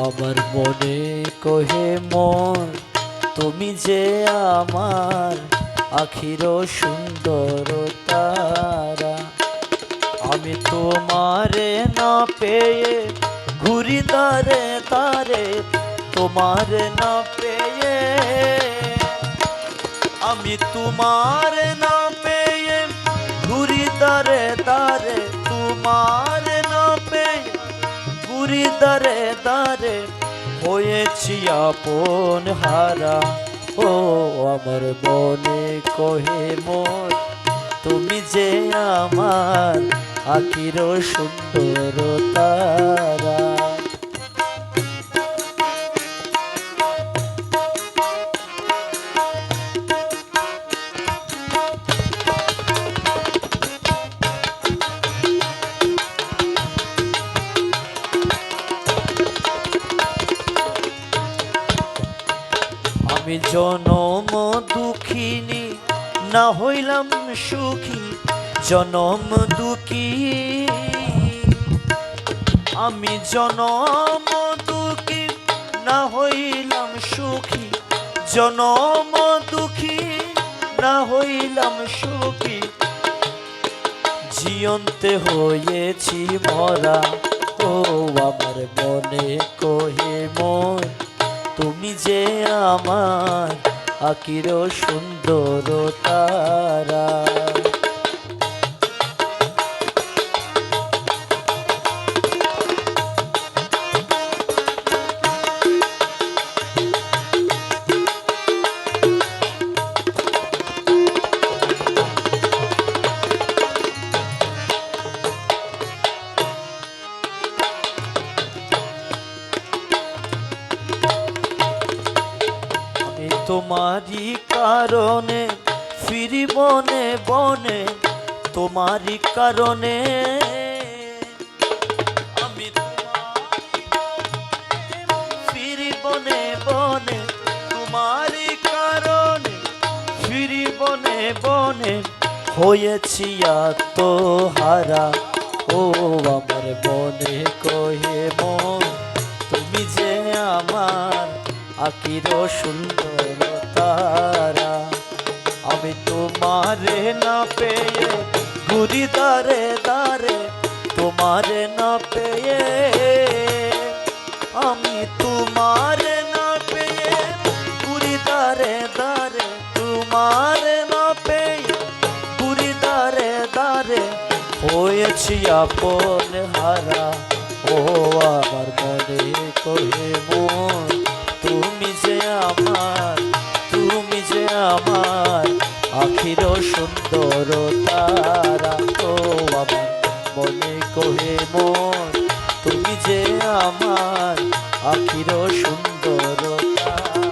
আমার মনে কহে মন তুমি যে আমার আখির সুন্দর তারা। আমি তোমারে না পেয়ে ঘুরি তারে তারে, তোমারে না পেয়ে আমি তোমারে না পেয়ে ঘুরি তারে তারে, তোমারে না পেয়ে ঘুরি তারে তারে, হয়েছি আপন হারা। ও আমার মনে কহে মোর তুমি যে আমার আখির সুন্দর তারা। আমি জনম দুঃখিনী না হইলাম সুখী, জনম দুঃখী আমি জনম দুঃখী না হইলাম সুখী, জনম দুঃখী না হইলাম সুখী, জিয়ন্তে হয়েছি মরা। ও আমার মনে কহে মন তুমি যে আমার আখির সুন্দর তারা। তোমারি কারণে ফিরি বনে বনে, তোমারি কারণে আমি ফিরি বনে বনে, তোমারি কারণে ফিরি বনে বনে, হয়েছি আত্মহারা। ও আমার মনে কহে মন তুমি যে আমার আখির সুন্দর তারা। আমি তোমারে না পেয়ে ঘুরি দারে দারে, তোমারে না পেয়ে আমি তোমারে না পেয়ে ঘুরি দারে দারে, তোমারে না পেয়ে ঘুরি দারে দারে, হয়েছি আপন হারা। ও আমার মনে কহে মন তুমি যে আমার, তুমি যে আমার আখির সুন্দর তারা। ও আমার মনে কহে মন তুমি যে আমার আখির সুন্দর তারা।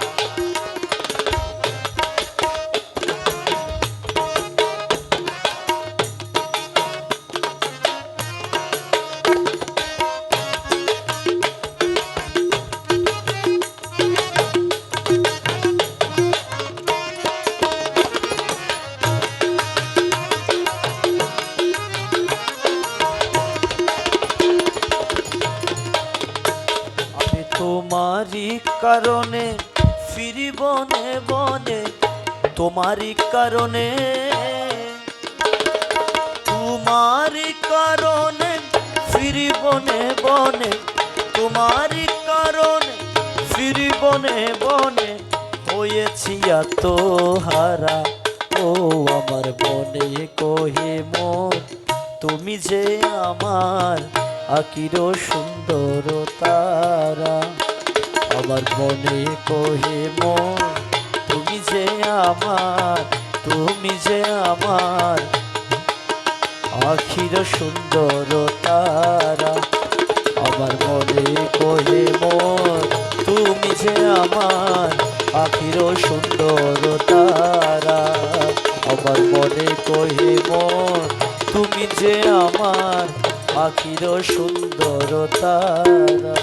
তোমারি কারণে ফিরি বনে বনে, তোমারি কারণে তোমারি কারণে ফিরি বনে বনে, তোমারি কারণে ফিরি বনে বনে, হয়েছি আত্মহারা। ও আমার মনে কহে মন তুমি যে আমার আখির সুন্দর তারা। আমার মনে কহে মন তুমি যে আমার, তুমি যে আমার আখির সুন্দর তারা। আমার মনে কহে মন তুমি যে আমার আখির সুন্দর তারা। আমার মনে কহে মন তুমি যে আমার আখির সুন্দর তারা।